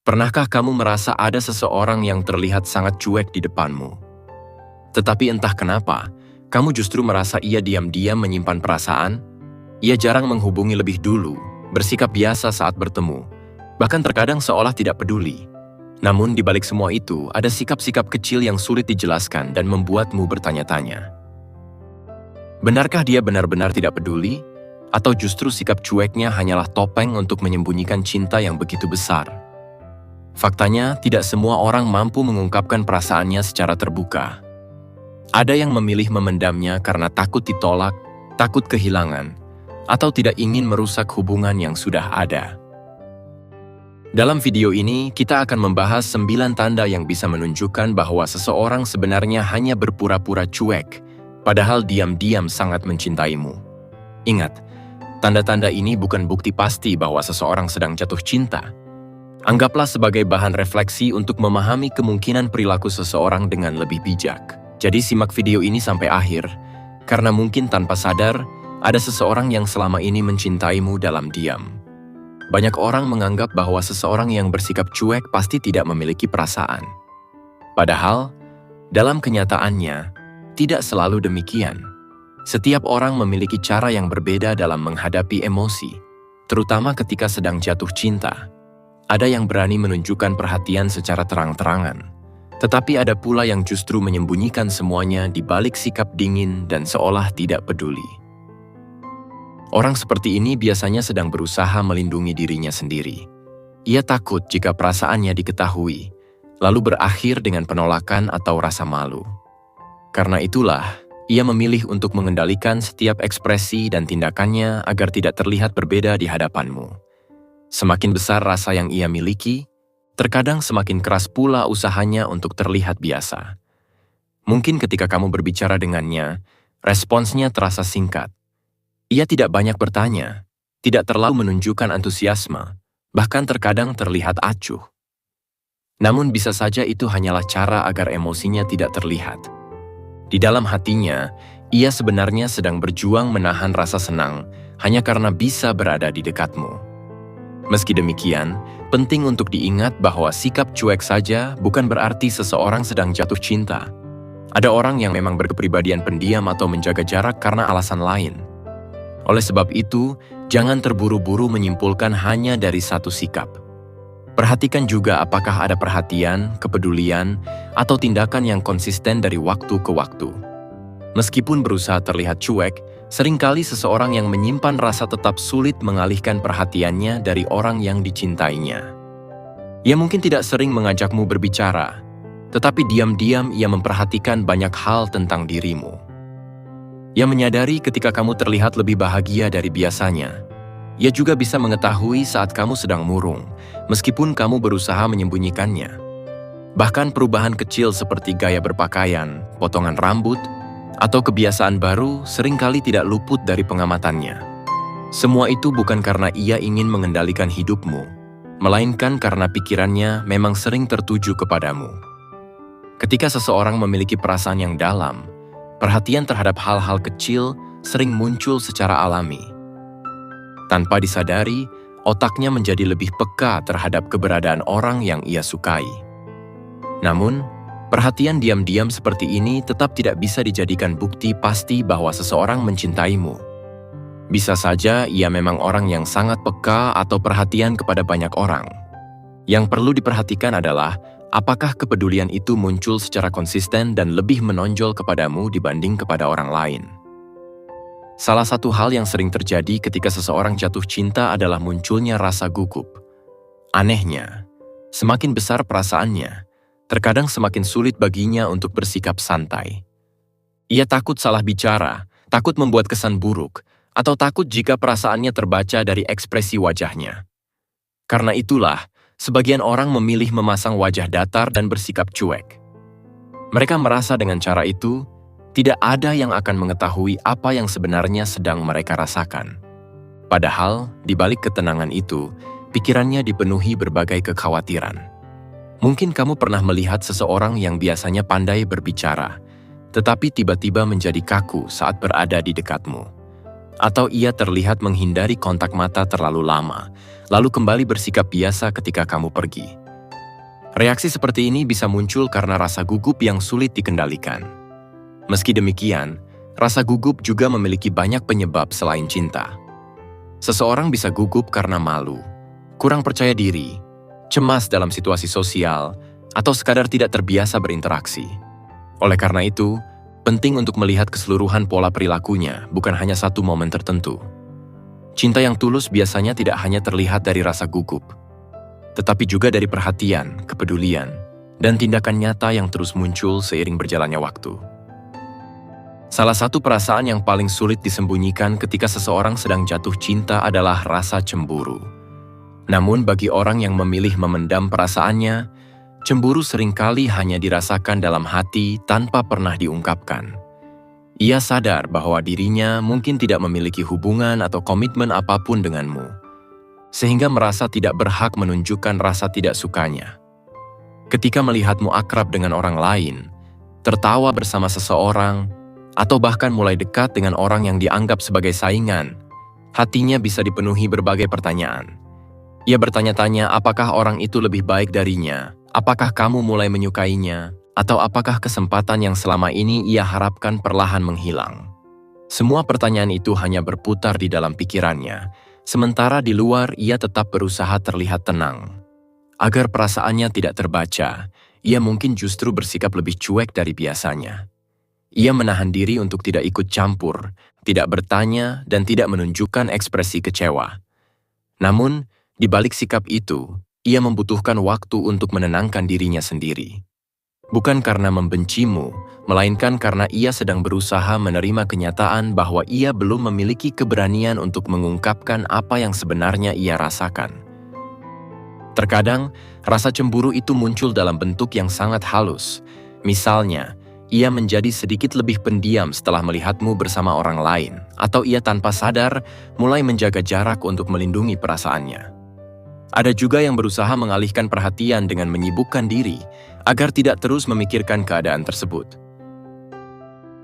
Pernahkah kamu merasa ada seseorang yang terlihat sangat cuek di depanmu? Tetapi entah kenapa, kamu justru merasa ia diam-diam menyimpan perasaan? Ia jarang menghubungi lebih dulu, bersikap biasa saat bertemu, bahkan terkadang seolah tidak peduli. Namun di balik semua itu, ada sikap-sikap kecil yang sulit dijelaskan dan membuatmu bertanya-tanya. Benarkah dia benar-benar tidak peduli? Atau justru sikap cueknya hanyalah topeng untuk menyembunyikan cinta yang begitu besar? Faktanya, tidak semua orang mampu mengungkapkan perasaannya secara terbuka. Ada yang memilih memendamnya karena takut ditolak, takut kehilangan, atau tidak ingin merusak hubungan yang sudah ada. Dalam video ini, kita akan membahas 9 tanda yang bisa menunjukkan bahwa seseorang sebenarnya hanya berpura-pura cuek, padahal diam-diam sangat mencintaimu. Ingat, tanda-tanda ini bukan bukti pasti bahwa seseorang sedang jatuh cinta. Anggaplah sebagai bahan refleksi untuk memahami kemungkinan perilaku seseorang dengan lebih bijak. Jadi simak video ini sampai akhir, karena mungkin tanpa sadar, ada seseorang yang selama ini mencintaimu dalam diam. Banyak orang menganggap bahwa seseorang yang bersikap cuek pasti tidak memiliki perasaan. Padahal, dalam kenyataannya, tidak selalu demikian. Setiap orang memiliki cara yang berbeda dalam menghadapi emosi, terutama ketika sedang jatuh cinta. Ada yang berani menunjukkan perhatian secara terang-terangan, tetapi ada pula yang justru menyembunyikan semuanya di balik sikap dingin dan seolah tidak peduli. Orang seperti ini biasanya sedang berusaha melindungi dirinya sendiri. Ia takut jika perasaannya diketahui, lalu berakhir dengan penolakan atau rasa malu. Karena itulah, ia memilih untuk mengendalikan setiap ekspresi dan tindakannya agar tidak terlihat berbeda di hadapanmu. Semakin besar rasa yang ia miliki, terkadang semakin keras pula usahanya untuk terlihat biasa. Mungkin ketika kamu berbicara dengannya, responsnya terasa singkat. Ia tidak banyak bertanya, tidak terlalu menunjukkan antusiasme, bahkan terkadang terlihat acuh. Namun bisa saja itu hanyalah cara agar emosinya tidak terlihat. Di dalam hatinya, ia sebenarnya sedang berjuang menahan rasa senang hanya karena bisa berada di dekatmu. Meski demikian, penting untuk diingat bahwa sikap cuek saja bukan berarti seseorang sedang jatuh cinta. Ada orang yang memang berkepribadian pendiam atau menjaga jarak karena alasan lain. Oleh sebab itu, jangan terburu-buru menyimpulkan hanya dari satu sikap. Perhatikan juga apakah ada perhatian, kepedulian, atau tindakan yang konsisten dari waktu ke waktu. Meskipun berusaha terlihat cuek, seringkali seseorang yang menyimpan rasa tetap sulit mengalihkan perhatiannya dari orang yang dicintainya. Ia mungkin tidak sering mengajakmu berbicara, tetapi diam-diam ia memperhatikan banyak hal tentang dirimu. Ia menyadari ketika kamu terlihat lebih bahagia dari biasanya. Ia juga bisa mengetahui saat kamu sedang murung, meskipun kamu berusaha menyembunyikannya. Bahkan perubahan kecil seperti gaya berpakaian, potongan rambut, atau kebiasaan baru seringkali tidak luput dari pengamatannya. Semua itu bukan karena ia ingin mengendalikan hidupmu, melainkan karena pikirannya memang sering tertuju kepadamu. Ketika seseorang memiliki perasaan yang dalam, perhatian terhadap hal-hal kecil sering muncul secara alami. Tanpa disadari, otaknya menjadi lebih peka terhadap keberadaan orang yang ia sukai. Namun, perhatian diam-diam seperti ini tetap tidak bisa dijadikan bukti pasti bahwa seseorang mencintaimu. Bisa saja ia memang orang yang sangat peka atau perhatian kepada banyak orang. Yang perlu diperhatikan adalah apakah kepedulian itu muncul secara konsisten dan lebih menonjol kepadamu dibanding kepada orang lain. Salah satu hal yang sering terjadi ketika seseorang jatuh cinta adalah munculnya rasa gugup. Anehnya, semakin besar perasaannya, terkadang semakin sulit baginya untuk bersikap santai. Ia takut salah bicara, takut membuat kesan buruk, atau takut jika perasaannya terbaca dari ekspresi wajahnya. Karena itulah, sebagian orang memilih memasang wajah datar dan bersikap cuek. Mereka merasa dengan cara itu, tidak ada yang akan mengetahui apa yang sebenarnya sedang mereka rasakan. Padahal, di balik ketenangan itu, pikirannya dipenuhi berbagai kekhawatiran. Mungkin kamu pernah melihat seseorang yang biasanya pandai berbicara, tetapi tiba-tiba menjadi kaku saat berada di dekatmu. Atau ia terlihat menghindari kontak mata terlalu lama, lalu kembali bersikap biasa ketika kamu pergi. Reaksi seperti ini bisa muncul karena rasa gugup yang sulit dikendalikan. Meski demikian, rasa gugup juga memiliki banyak penyebab selain cinta. Seseorang bisa gugup karena malu, kurang percaya diri, cemas dalam situasi sosial, atau sekadar tidak terbiasa berinteraksi. Oleh karena itu, penting untuk melihat keseluruhan pola perilakunya, bukan hanya satu momen tertentu. Cinta yang tulus biasanya tidak hanya terlihat dari rasa gugup, tetapi juga dari perhatian, kepedulian, dan tindakan nyata yang terus muncul seiring berjalannya waktu. Salah satu perasaan yang paling sulit disembunyikan ketika seseorang sedang jatuh cinta adalah rasa cemburu. Namun bagi orang yang memilih memendam perasaannya, cemburu seringkali hanya dirasakan dalam hati tanpa pernah diungkapkan. Ia sadar bahwa dirinya mungkin tidak memiliki hubungan atau komitmen apapun denganmu, sehingga merasa tidak berhak menunjukkan rasa tidak sukanya. Ketika melihatmu akrab dengan orang lain, tertawa bersama seseorang, atau bahkan mulai dekat dengan orang yang dianggap sebagai saingan, hatinya bisa dipenuhi berbagai pertanyaan. Ia bertanya-tanya apakah orang itu lebih baik darinya, apakah kamu mulai menyukainya, atau apakah kesempatan yang selama ini ia harapkan perlahan menghilang. Semua pertanyaan itu hanya berputar di dalam pikirannya, sementara di luar ia tetap berusaha terlihat tenang. Agar perasaannya tidak terbaca, ia mungkin justru bersikap lebih cuek dari biasanya. Ia menahan diri untuk tidak ikut campur, tidak bertanya, dan tidak menunjukkan ekspresi kecewa. Namun, di balik sikap itu, ia membutuhkan waktu untuk menenangkan dirinya sendiri. Bukan karena membencimu, melainkan karena ia sedang berusaha menerima kenyataan bahwa ia belum memiliki keberanian untuk mengungkapkan apa yang sebenarnya ia rasakan. Terkadang, rasa cemburu itu muncul dalam bentuk yang sangat halus. Misalnya, ia menjadi sedikit lebih pendiam setelah melihatmu bersama orang lain, atau ia tanpa sadar mulai menjaga jarak untuk melindungi perasaannya. Ada juga yang berusaha mengalihkan perhatian dengan menyibukkan diri, agar tidak terus memikirkan keadaan tersebut.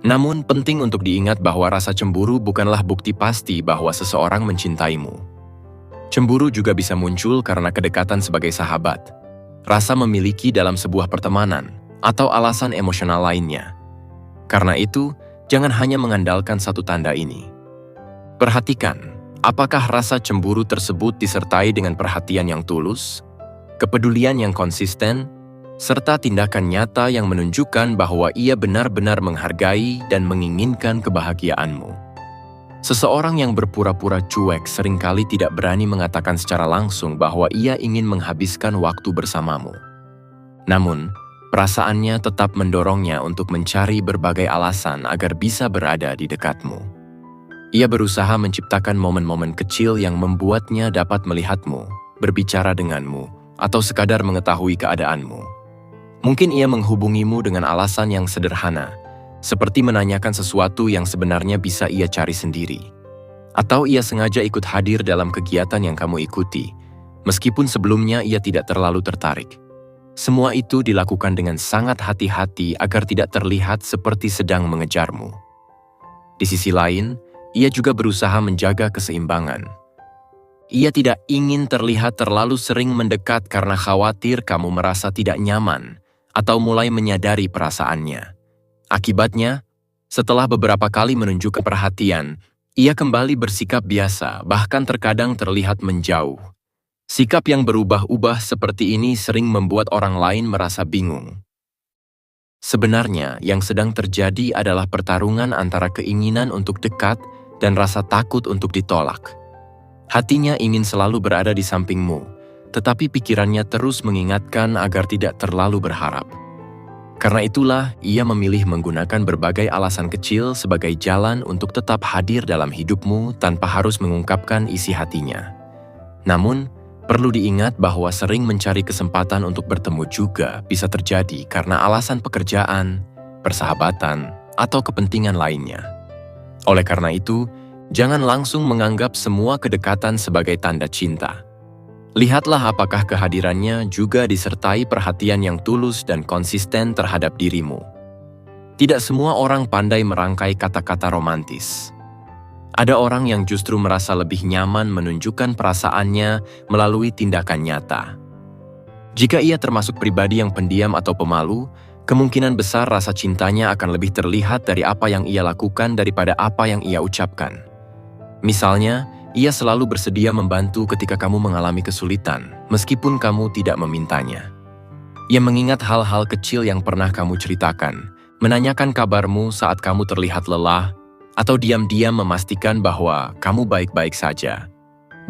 Namun, penting untuk diingat bahwa rasa cemburu bukanlah bukti pasti bahwa seseorang mencintaimu. Cemburu juga bisa muncul karena kedekatan sebagai sahabat, rasa memiliki dalam sebuah pertemanan, atau alasan emosional lainnya. Karena itu, jangan hanya mengandalkan satu tanda ini. Perhatikan, apakah rasa cemburu tersebut disertai dengan perhatian yang tulus, kepedulian yang konsisten, serta tindakan nyata yang menunjukkan bahwa ia benar-benar menghargai dan menginginkan kebahagiaanmu. Seseorang yang berpura-pura cuek seringkali tidak berani mengatakan secara langsung bahwa ia ingin menghabiskan waktu bersamamu. Namun, perasaannya tetap mendorongnya untuk mencari berbagai alasan agar bisa berada di dekatmu. Ia berusaha menciptakan momen-momen kecil yang membuatnya dapat melihatmu, berbicara denganmu, atau sekadar mengetahui keadaanmu. Mungkin ia menghubungimu dengan alasan yang sederhana, seperti menanyakan sesuatu yang sebenarnya bisa ia cari sendiri. Atau ia sengaja ikut hadir dalam kegiatan yang kamu ikuti, meskipun sebelumnya ia tidak terlalu tertarik. Semua itu dilakukan dengan sangat hati-hati agar tidak terlihat seperti sedang mengejarmu. Di sisi lain, ia juga berusaha menjaga keseimbangan. Ia tidak ingin terlihat terlalu sering mendekat karena khawatir kamu merasa tidak nyaman atau mulai menyadari perasaannya. Akibatnya, setelah beberapa kali menunjukkan perhatian, ia kembali bersikap biasa, bahkan terkadang terlihat menjauh. Sikap yang berubah-ubah seperti ini sering membuat orang lain merasa bingung. Sebenarnya, yang sedang terjadi adalah pertarungan antara keinginan untuk dekat dan rasa takut untuk ditolak. Hatinya ingin selalu berada di sampingmu, tetapi pikirannya terus mengingatkan agar tidak terlalu berharap. Karena itulah, ia memilih menggunakan berbagai alasan kecil sebagai jalan untuk tetap hadir dalam hidupmu tanpa harus mengungkapkan isi hatinya. Namun, perlu diingat bahwa sering mencari kesempatan untuk bertemu juga bisa terjadi karena alasan pekerjaan, persahabatan, atau kepentingan lainnya. Oleh karena itu, jangan langsung menganggap semua kedekatan sebagai tanda cinta. Lihatlah apakah kehadirannya juga disertai perhatian yang tulus dan konsisten terhadap dirimu. Tidak semua orang pandai merangkai kata-kata romantis. Ada orang yang justru merasa lebih nyaman menunjukkan perasaannya melalui tindakan nyata. Jika ia termasuk pribadi yang pendiam atau pemalu, kemungkinan besar rasa cintanya akan lebih terlihat dari apa yang ia lakukan daripada apa yang ia ucapkan. Misalnya, ia selalu bersedia membantu ketika kamu mengalami kesulitan, meskipun kamu tidak memintanya. Ia mengingat hal-hal kecil yang pernah kamu ceritakan, menanyakan kabarmu saat kamu terlihat lelah, atau diam-diam memastikan bahwa kamu baik-baik saja.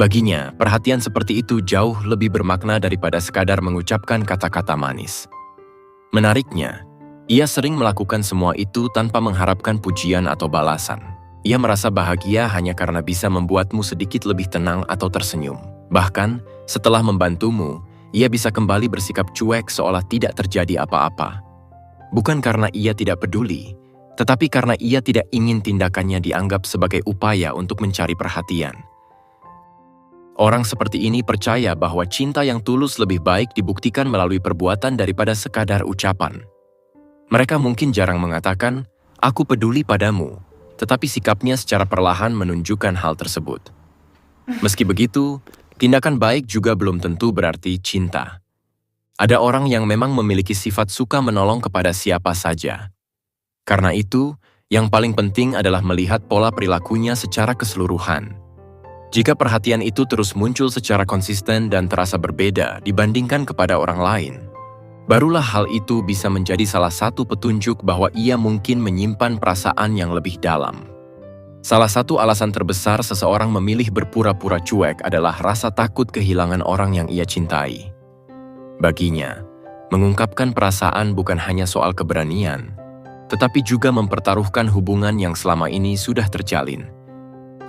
Baginya, perhatian seperti itu jauh lebih bermakna daripada sekadar mengucapkan kata-kata manis. Menariknya, ia sering melakukan semua itu tanpa mengharapkan pujian atau balasan. Ia merasa bahagia hanya karena bisa membuatmu sedikit lebih tenang atau tersenyum. Bahkan, setelah membantumu, ia bisa kembali bersikap cuek seolah tidak terjadi apa-apa. Bukan karena ia tidak peduli, tetapi karena ia tidak ingin tindakannya dianggap sebagai upaya untuk mencari perhatian. Orang seperti ini percaya bahwa cinta yang tulus lebih baik dibuktikan melalui perbuatan daripada sekadar ucapan. Mereka mungkin jarang mengatakan, "Aku peduli padamu," tetapi sikapnya secara perlahan menunjukkan hal tersebut. Meski begitu, tindakan baik juga belum tentu berarti cinta. Ada orang yang memang memiliki sifat suka menolong kepada siapa saja. Karena itu, yang paling penting adalah melihat pola perilakunya secara keseluruhan. Jika perhatian itu terus muncul secara konsisten dan terasa berbeda dibandingkan kepada orang lain, barulah hal itu bisa menjadi salah satu petunjuk bahwa ia mungkin menyimpan perasaan yang lebih dalam. Salah satu alasan terbesar seseorang memilih berpura-pura cuek adalah rasa takut kehilangan orang yang ia cintai. Baginya, mengungkapkan perasaan bukan hanya soal keberanian, tetapi juga mempertaruhkan hubungan yang selama ini sudah terjalin.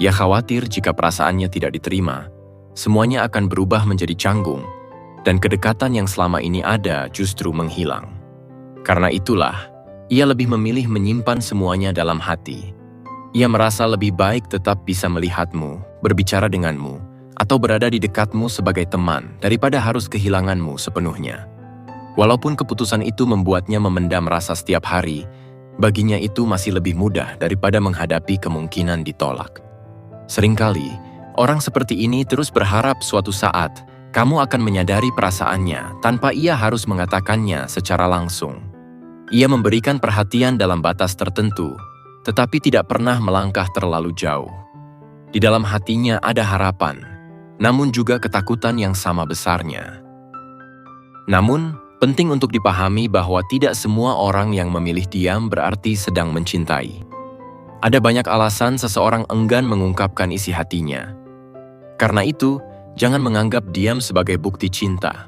Ia khawatir jika perasaannya tidak diterima, semuanya akan berubah menjadi canggung, dan kedekatan yang selama ini ada justru menghilang. Karena itulah, ia lebih memilih menyimpan semuanya dalam hati. Ia merasa lebih baik tetap bisa melihatmu, berbicara denganmu, atau berada di dekatmu sebagai teman daripada harus kehilanganmu sepenuhnya. Walaupun keputusan itu membuatnya memendam rasa setiap hari, baginya itu masih lebih mudah daripada menghadapi kemungkinan ditolak. Seringkali, orang seperti ini terus berharap suatu saat kamu akan menyadari perasaannya tanpa ia harus mengatakannya secara langsung. Ia memberikan perhatian dalam batas tertentu, tetapi tidak pernah melangkah terlalu jauh. Di dalam hatinya ada harapan, namun juga ketakutan yang sama besarnya. Namun, penting untuk dipahami bahwa tidak semua orang yang memilih diam berarti sedang mencintai. Ada banyak alasan seseorang enggan mengungkapkan isi hatinya. Karena itu, jangan menganggap diam sebagai bukti cinta.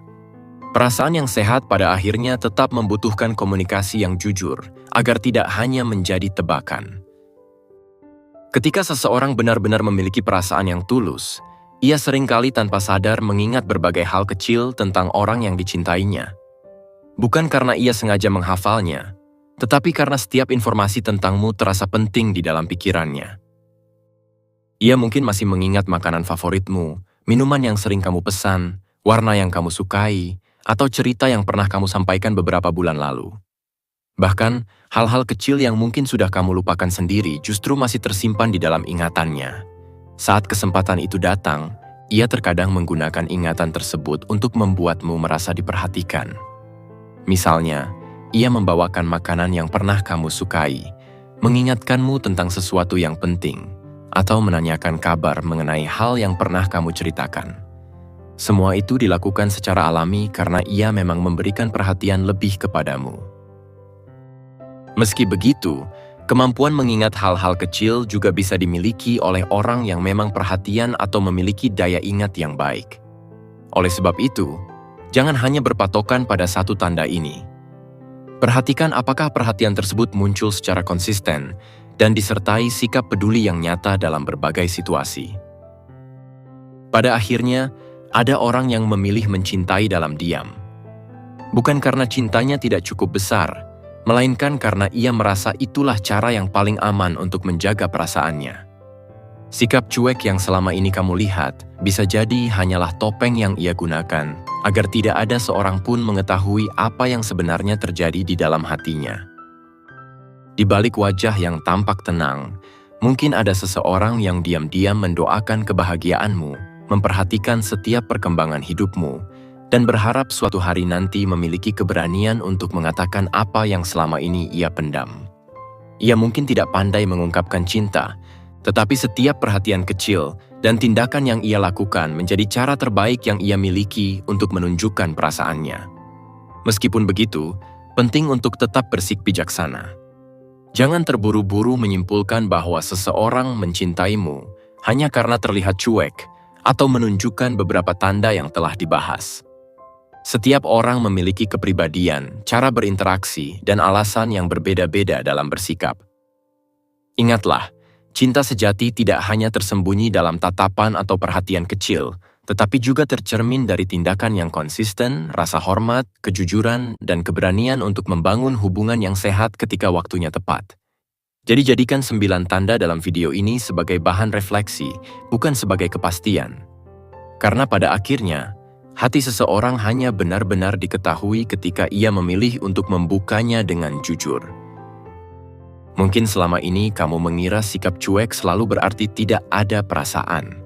Perasaan yang sehat pada akhirnya tetap membutuhkan komunikasi yang jujur, agar tidak hanya menjadi tebakan. Ketika seseorang benar-benar memiliki perasaan yang tulus, ia seringkali tanpa sadar mengingat berbagai hal kecil tentang orang yang dicintainya. Bukan karena ia sengaja menghafalnya, tetapi karena setiap informasi tentangmu terasa penting di dalam pikirannya. Ia mungkin masih mengingat makanan favoritmu, minuman yang sering kamu pesan, warna yang kamu sukai, atau cerita yang pernah kamu sampaikan beberapa bulan lalu. Bahkan, hal-hal kecil yang mungkin sudah kamu lupakan sendiri justru masih tersimpan di dalam ingatannya. Saat kesempatan itu datang, ia terkadang menggunakan ingatan tersebut untuk membuatmu merasa diperhatikan. Misalnya, ia membawakan makanan yang pernah kamu sukai, mengingatkanmu tentang sesuatu yang penting, atau menanyakan kabar mengenai hal yang pernah kamu ceritakan. Semua itu dilakukan secara alami karena ia memang memberikan perhatian lebih kepadamu. Meski begitu, kemampuan mengingat hal-hal kecil juga bisa dimiliki oleh orang yang memang perhatian atau memiliki daya ingat yang baik. Oleh sebab itu, jangan hanya berpatokan pada satu tanda ini. Perhatikan apakah perhatian tersebut muncul secara konsisten dan disertai sikap peduli yang nyata dalam berbagai situasi. Pada akhirnya, ada orang yang memilih mencintai dalam diam. Bukan karena cintanya tidak cukup besar, melainkan karena ia merasa itulah cara yang paling aman untuk menjaga perasaannya. Sikap cuek yang selama ini kamu lihat bisa jadi hanyalah topeng yang ia gunakan agar tidak ada seorang pun mengetahui apa yang sebenarnya terjadi di dalam hatinya. Di balik wajah yang tampak tenang, mungkin ada seseorang yang diam-diam mendoakan kebahagiaanmu, memperhatikan setiap perkembangan hidupmu, dan berharap suatu hari nanti memiliki keberanian untuk mengatakan apa yang selama ini ia pendam. Ia mungkin tidak pandai mengungkapkan cinta, tetapi setiap perhatian kecil dan tindakan yang ia lakukan menjadi cara terbaik yang ia miliki untuk menunjukkan perasaannya. Meskipun begitu, penting untuk tetap bersik bijaksana. Jangan terburu-buru menyimpulkan bahwa seseorang mencintaimu hanya karena terlihat cuek atau menunjukkan beberapa tanda yang telah dibahas. Setiap orang memiliki kepribadian, cara berinteraksi, dan alasan yang berbeda-beda dalam bersikap. Ingatlah, cinta sejati tidak hanya tersembunyi dalam tatapan atau perhatian kecil, tetapi juga tercermin dari tindakan yang konsisten, rasa hormat, kejujuran, dan keberanian untuk membangun hubungan yang sehat ketika waktunya tepat. Jadi jadikan 9 tanda dalam video ini sebagai bahan refleksi, bukan sebagai kepastian. Karena pada akhirnya, hati seseorang hanya benar-benar diketahui ketika ia memilih untuk membukanya dengan jujur. Mungkin selama ini kamu mengira sikap cuek selalu berarti tidak ada perasaan.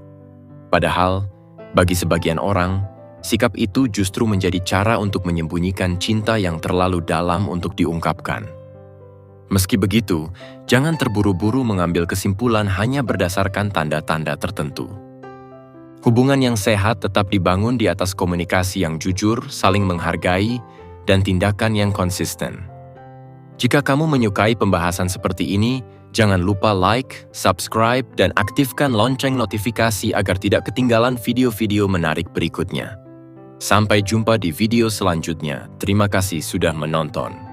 Padahal, bagi sebagian orang, sikap itu justru menjadi cara untuk menyembunyikan cinta yang terlalu dalam untuk diungkapkan. Meski begitu, jangan terburu-buru mengambil kesimpulan hanya berdasarkan tanda-tanda tertentu. Hubungan yang sehat tetap dibangun di atas komunikasi yang jujur, saling menghargai, dan tindakan yang konsisten. Jika kamu menyukai pembahasan seperti ini, jangan lupa like, subscribe, dan aktifkan lonceng notifikasi agar tidak ketinggalan video-video menarik berikutnya. Sampai jumpa di video selanjutnya. Terima kasih sudah menonton.